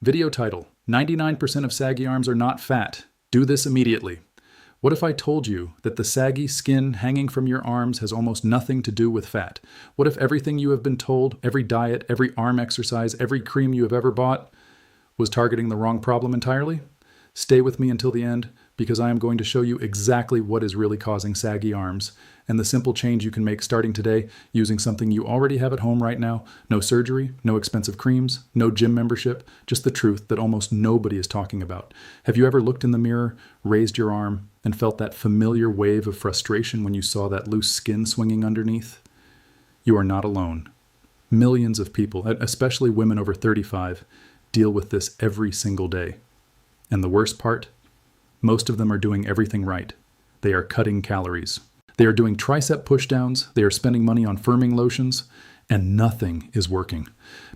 Video title: 99% of saggy arms are not fat. Do this immediately. What if I told you that the saggy skin hanging from your arms has almost nothing to do with fat? What if everything you have been told, every diet, every arm exercise, every cream you have ever bought, was targeting the wrong problem entirely? Stay with me until the end, because I am going to show you exactly what is really causing saggy arms, and the simple change you can make starting today using something you already have at home right now. No surgery, no expensive creams, no gym membership, just the truth that almost nobody is talking about. Have you ever looked in the mirror, raised your arm, and felt that familiar wave of frustration when you saw that loose skin swinging underneath? You are not alone. Millions of people, especially women over 35, deal with this every single day. And the worst part? Most of them are doing everything right. They are cutting calories. They are doing tricep pushdowns. They are spending money on firming lotions, and nothing is working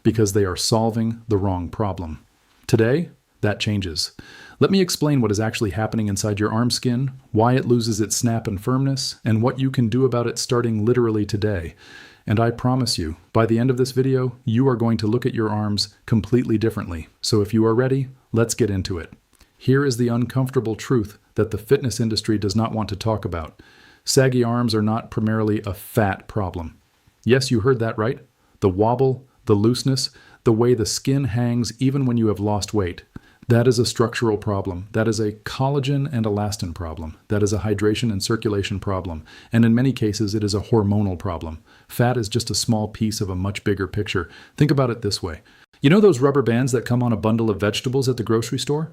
because they are solving the wrong problem. Today, that changes. Let me explain what is actually happening inside your arm skin, why it loses its snap and firmness, and what you can do about it starting literally today. And I promise you, by the end of this video, you are going to look at your arms completely differently. So if you are ready, let's get into it. Here is the uncomfortable truth that the fitness industry does not want to talk about. Saggy arms are not primarily a fat problem. Yes, you heard that right. The wobble, the looseness, the way the skin hangs even when you have lost weight. That is a structural problem. That is a collagen and elastin problem. That is a hydration and circulation problem. And in many cases, it is a hormonal problem. Fat is just a small piece of a much bigger picture. Think about it this way. You know those rubber bands that come on a bundle of vegetables at the grocery store?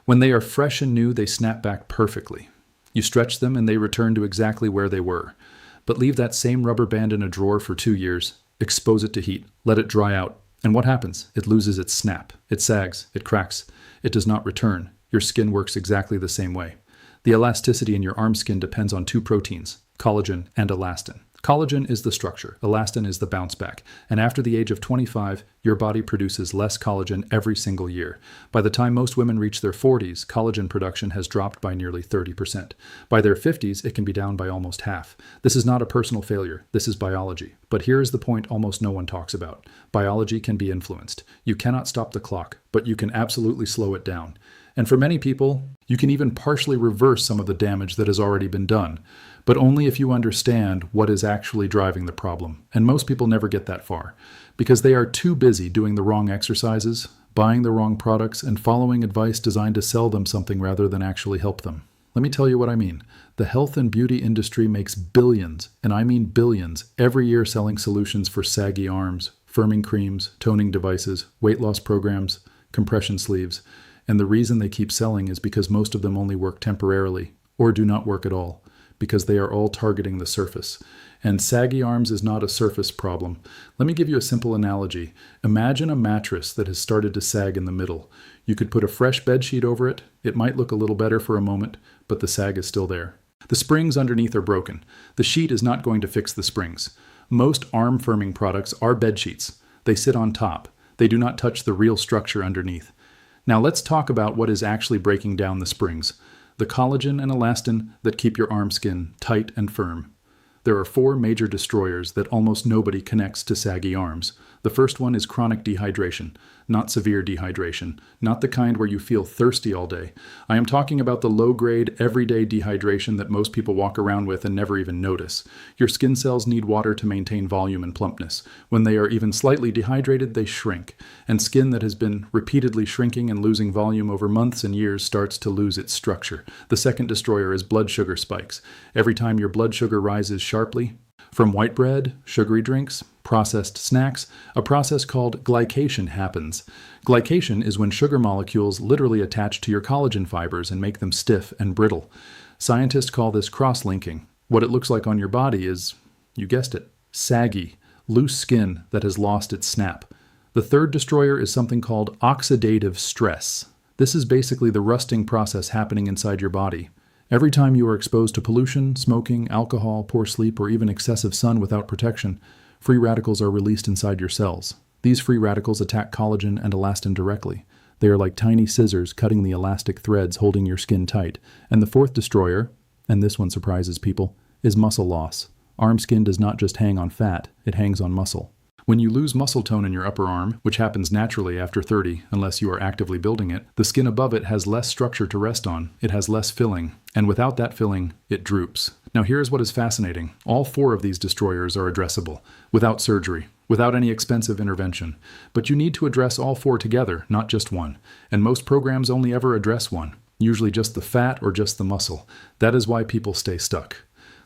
When they are fresh and new, they snap back perfectly. You stretch them and they return to exactly where they were. But leave that same rubber band in a drawer for 2 years, expose it to heat, let it dry out. And what happens? It loses its snap. It sags. It cracks. It does not return. Your skin works exactly the same way. The elasticity in your arm skin depends on 2 proteins, collagen and elastin. Collagen is the structure, elastin is the bounce back, and after the age of 25, your body produces less collagen every single year. By the time most women reach their 40s, collagen production has dropped by nearly 30%. By their 50s, it can be down by almost half. This is not a personal failure, this is biology. But here is the point almost no one talks about. Biology can be influenced. You cannot stop the clock, but you can absolutely slow it down. And for many people, you can even partially reverse some of the damage that has already been done, but only if you understand what is actually driving the problem. And most people never get that far, because they are too busy doing the wrong exercises, buying the wrong products, and following advice designed to sell them something rather than actually help them. Let me tell you what I mean. The health and beauty industry makes billions, and I mean billions, every year selling solutions for saggy arms, firming creams, toning devices, weight loss programs, compression sleeves. And the reason they keep selling is because most of them only work temporarily, or do not work at all, because they are all targeting the surface. And saggy arms is not a surface problem. Let me give you a simple analogy. Imagine a mattress that has started to sag in the middle. You could put a fresh bed sheet over it. It might look a little better for a moment, but the sag is still there. The springs underneath are broken. The sheet is not going to fix the springs. Most arm firming products are bed sheets. They sit on top. They do not touch the real structure underneath. Now let's talk about what is actually breaking down the springs. The collagen and elastin that keep your arm skin tight and firm. There are 4 major destroyers that almost nobody connects to saggy arms. The first one is chronic dehydration, not severe dehydration, not the kind where you feel thirsty all day. I am talking about the low-grade, everyday dehydration that most people walk around with and never even notice. Your skin cells need water to maintain volume and plumpness. When they are even slightly dehydrated, they shrink. And skin that has been repeatedly shrinking and losing volume over months and years starts to lose its structure. The second destroyer is blood sugar spikes. Every time your blood sugar rises sharply, from white bread, sugary drinks, processed snacks, a process called glycation happens. Glycation is when sugar molecules literally attach to your collagen fibers and make them stiff and brittle. Scientists call this cross-linking. What it looks like on your body is, you guessed it, saggy, loose skin that has lost its snap. The third destroyer is something called oxidative stress. This is basically the rusting process happening inside your body. Every time you are exposed to pollution, smoking, alcohol, poor sleep, or even excessive sun without protection, free radicals are released inside your cells. These free radicals attack collagen and elastin directly. They are like tiny scissors cutting the elastic threads holding your skin tight. And the fourth destroyer, and this one surprises people, is muscle loss. Arm skin does not just hang on fat, it hangs on muscle. When you lose muscle tone in your upper arm, which happens naturally after 30 unless you are actively building it, the skin above it has less structure to rest on, it has less filling, and without that filling, it droops. Now here's what is fascinating. All 4 of these destroyers are addressable, without surgery, without any expensive intervention. But you need to address all 4 together, not just one. And most programs only ever address one, usually just the fat or just the muscle. That is why people stay stuck.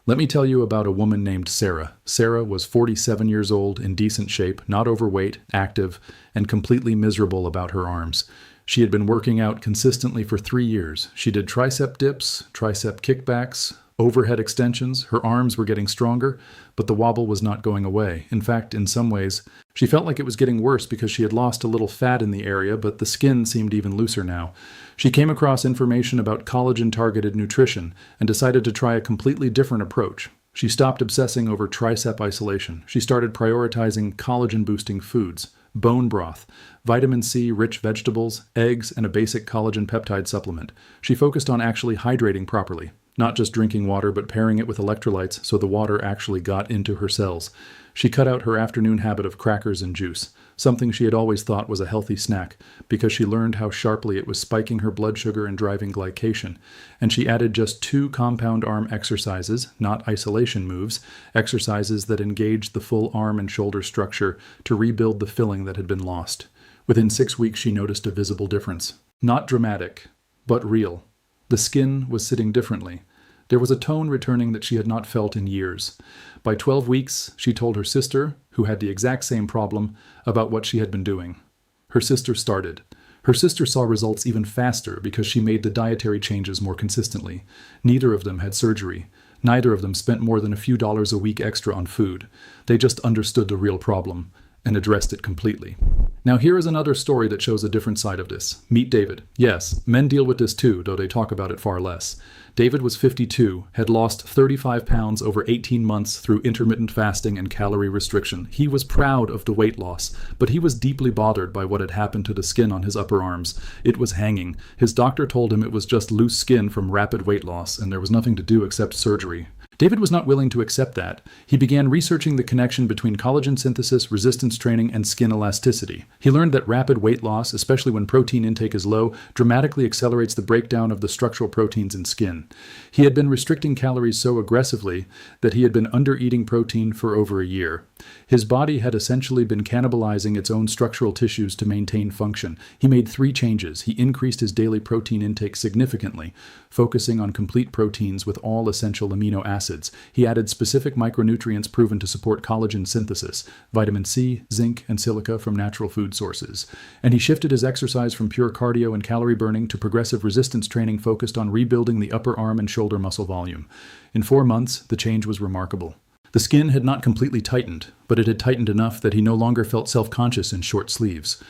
Let me tell you about a woman named Sarah. Sarah was 47 years old, in decent shape, not overweight, active, and completely miserable about her arms. She had been working out consistently for 3 years. She did tricep dips, tricep kickbacks, overhead extensions. Her arms were getting stronger, but the wobble was not going away. In fact, in some ways, she felt like it was getting worse because she had lost a little fat in the area, but the skin seemed even looser now. She came across information about collagen-targeted nutrition and decided to try a completely different approach. She stopped obsessing over tricep isolation. She started prioritizing collagen-boosting foods, bone broth, vitamin C-rich vegetables, eggs, and a basic collagen peptide supplement. She focused on actually hydrating properly. Not just drinking water, but pairing it with electrolytes so the water actually got into her cells. She cut out her afternoon habit of crackers and juice, something she had always thought was a healthy snack, because she learned how sharply it was spiking her blood sugar and driving glycation. And she added just 2 compound arm exercises, not isolation moves, exercises that engaged the full arm and shoulder structure to rebuild the filling that had been lost. Within 6 weeks, she noticed a visible difference. Not dramatic, but real. The skin was sitting differently. There was a tone returning that she had not felt in years. By 12 weeks, she told her sister, who had the exact same problem, about what she had been doing. Her sister started. Her sister saw results even faster because she made the dietary changes more consistently. Neither of them had surgery. Neither of them spent more than a few dollars a week extra on food. They just understood the real problem and addressed it completely. Now here is another story that shows a different side of this. Meet David. Yes, men deal with this too, though they talk about it far less. David was 52, had lost 35 pounds over 18 months through intermittent fasting and calorie restriction. He was proud of the weight loss, but he was deeply bothered by what had happened to the skin on his upper arms. It was hanging. His doctor told him it was just loose skin from rapid weight loss, and there was nothing to do except surgery. David was not willing to accept that. He began researching the connection between collagen synthesis, resistance training, and skin elasticity. He learned that rapid weight loss, especially when protein intake is low, dramatically accelerates the breakdown of the structural proteins in skin. He had been restricting calories so aggressively that he had been under-eating protein for over a year. His body had essentially been cannibalizing its own structural tissues to maintain function. He made 3 changes. He increased his daily protein intake significantly, focusing on complete proteins with all essential amino acids. He added specific micronutrients proven to support collagen synthesis, vitamin C, zinc, and silica from natural food sources. And he shifted his exercise from pure cardio and calorie burning to progressive resistance training focused on rebuilding the upper arm and shoulder muscle volume. In 4 months, the change was remarkable. The skin had not completely tightened, but it had tightened enough that he no longer felt self-conscious in short sleeves.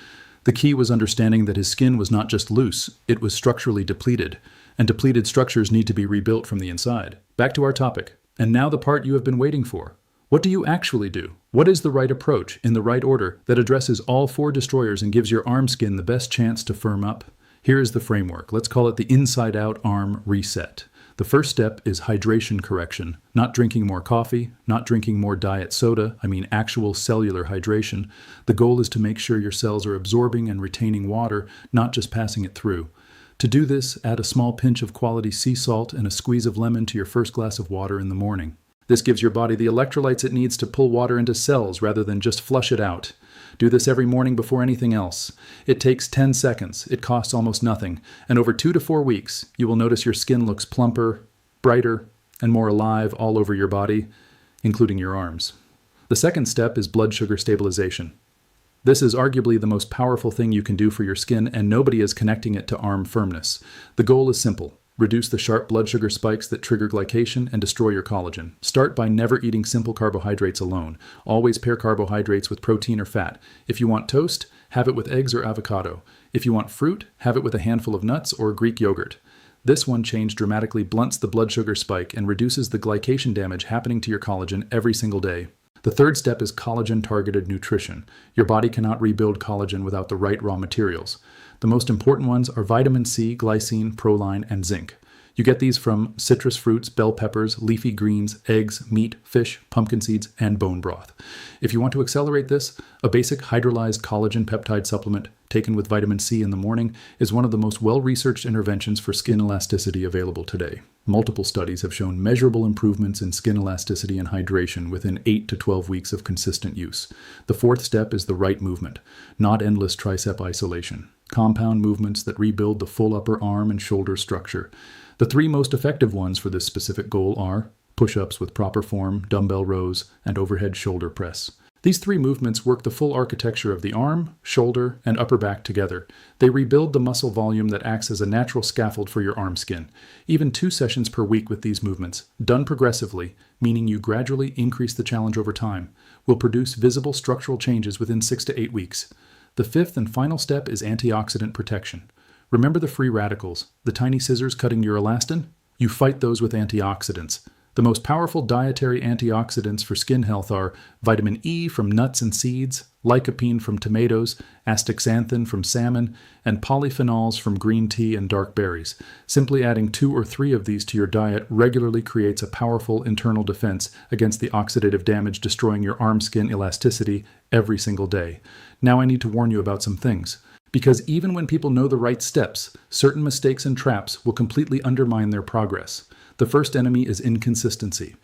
The key was understanding that his skin was not just loose, it was structurally depleted, and depleted structures need to be rebuilt from the inside. Back to our topic. And now the part you have been waiting for. What do you actually do? What is the right approach, in the right order, that addresses all 4 destroyers and gives your arm skin the best chance to firm up? Here is the framework. Let's call it the inside-out arm reset. The first step is hydration correction. Not drinking more coffee, not drinking more diet soda, actual cellular hydration. The goal is to make sure your cells are absorbing and retaining water, not just passing it through. To do this, add a small pinch of quality sea salt and a squeeze of lemon to your first glass of water in the morning. This gives your body the electrolytes it needs to pull water into cells rather than just flush it out. Do this every morning before anything else. It takes 10 seconds, it costs almost nothing, and over 2 to 4 weeks, you will notice your skin looks plumper, brighter, and more alive all over your body, including your arms. The second step is blood sugar stabilization. This is arguably the most powerful thing you can do for your skin, and nobody is connecting it to arm firmness. The goal is simple. Reduce the sharp blood sugar spikes that trigger glycation and destroy your collagen. Start by never eating simple carbohydrates alone. Always pair carbohydrates with protein or fat. If you want toast, have it with eggs or avocado. If you want fruit, have it with a handful of nuts or Greek yogurt. This one change dramatically blunts the blood sugar spike and reduces the glycation damage happening to your collagen every single day. The third step is collagen-targeted nutrition. Your body cannot rebuild collagen without the right raw materials. The most important ones are vitamin C, glycine, proline, and zinc. You get these from citrus fruits, bell peppers, leafy greens, eggs, meat, fish, pumpkin seeds, and bone broth. If you want to accelerate this, a basic hydrolyzed collagen peptide supplement taken with vitamin C in the morning is one of the most well-researched interventions for skin elasticity available today. Multiple studies have shown measurable improvements in skin elasticity and hydration within 8 to 12 weeks of consistent use. The fourth step is the right movement, not endless tricep isolation. Compound movements that rebuild the full upper arm and shoulder structure. The three most effective ones for this specific goal are push-ups with proper form, dumbbell rows, and overhead shoulder press. These three movements work the full architecture of the arm, shoulder, and upper back together. They rebuild the muscle volume that acts as a natural scaffold for your arm skin. Even 2 sessions per week with these movements, done progressively, meaning you gradually increase the challenge over time, will produce visible structural changes within 6 to 8 weeks. The fifth and final step is antioxidant protection. Remember the free radicals, the tiny scissors cutting your elastin? You fight those with antioxidants. The most powerful dietary antioxidants for skin health are vitamin E from nuts and seeds, lycopene from tomatoes, astaxanthin from salmon, and polyphenols from green tea and dark berries. Simply adding 2 or 3 of these to your diet regularly creates a powerful internal defense against the oxidative damage destroying your arm skin elasticity every single day. Now I need to warn you about some things. Because even when people know the right steps, certain mistakes and traps will completely undermine their progress. The first enemy is inconsistency.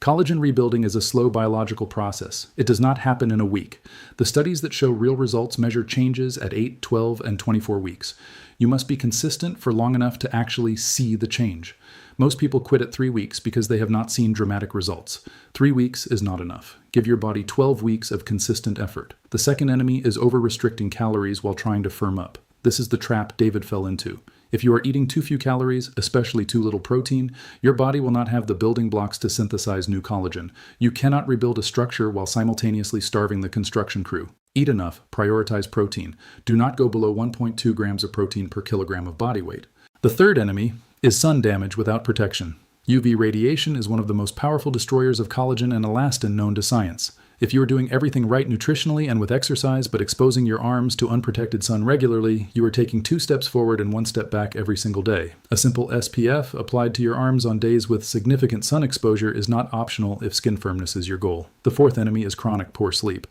Collagen rebuilding is a slow biological process. It does not happen in a week. The studies that show real results measure changes at 8, 12, and 24 weeks. You must be consistent for long enough to actually see the change. Most people quit at 3 weeks because they have not seen dramatic results. 3 weeks is not enough. Give your body 12 weeks of consistent effort. The second enemy is over-restricting calories while trying to firm up. This is the trap David fell into. If you are eating too few calories, especially too little protein, your body will not have the building blocks to synthesize new collagen. You cannot rebuild a structure while simultaneously starving the construction crew. Eat enough, prioritize protein. Do not go below 1.2 grams of protein per kilogram of body weight. The third enemy is sun damage without protection. UV radiation is one of the most powerful destroyers of collagen and elastin known to science. If you are doing everything right nutritionally and with exercise, but exposing your arms to unprotected sun regularly, you are taking 2 steps forward and 1 step back every single day. A simple SPF applied to your arms on days with significant sun exposure is not optional if skin firmness is your goal. The fourth enemy is chronic poor sleep.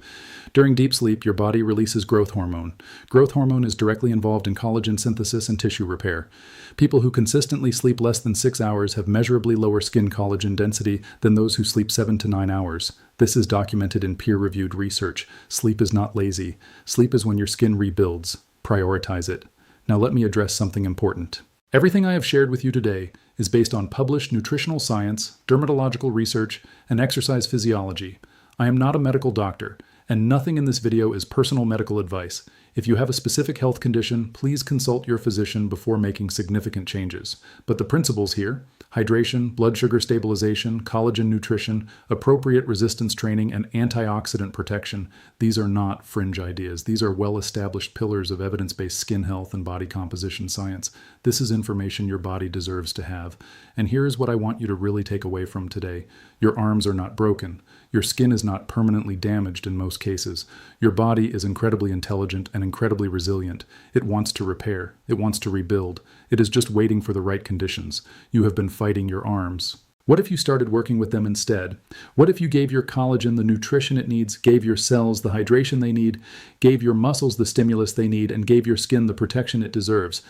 During deep sleep, your body releases growth hormone. Growth hormone is directly involved in collagen synthesis and tissue repair. People who consistently sleep less than 6 hours have measurably lower skin collagen density than those who sleep 7 to 9 hours. This is documented in peer-reviewed research. Sleep is not lazy. Sleep is when your skin rebuilds. Prioritize it. Now let me address something important. Everything I have shared with you today is based on published nutritional science, dermatological research, and exercise physiology. I am not a medical doctor, and nothing in this video is personal medical advice. If you have a specific health condition, please consult your physician before making significant changes. But the principles here, hydration, blood sugar stabilization, collagen nutrition, appropriate resistance training, and antioxidant protection, these are not fringe ideas. These are well-established pillars of evidence-based skin health and body composition science. This is information your body deserves to have. And here is what I want you to really take away from today. Your arms are not broken. Your skin is not permanently damaged in most cases. Your body is incredibly intelligent and incredibly resilient. It wants to repair. It wants to rebuild. It is just waiting for the right conditions. You have been fighting your arms. What if you started working with them instead? What if you gave your collagen the nutrition it needs, gave your cells the hydration they need, gave your muscles the stimulus they need, and gave your skin the protection it deserves?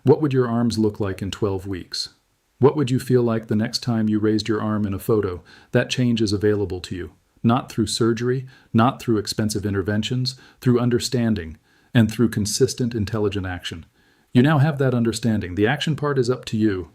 What would your arms look like in 12 weeks? What would you feel like the next time you raised your arm in a photo? That change is available to you. Not through surgery, not through expensive interventions, through understanding, and through consistent, intelligent action. You now have that understanding. The action part is up to you.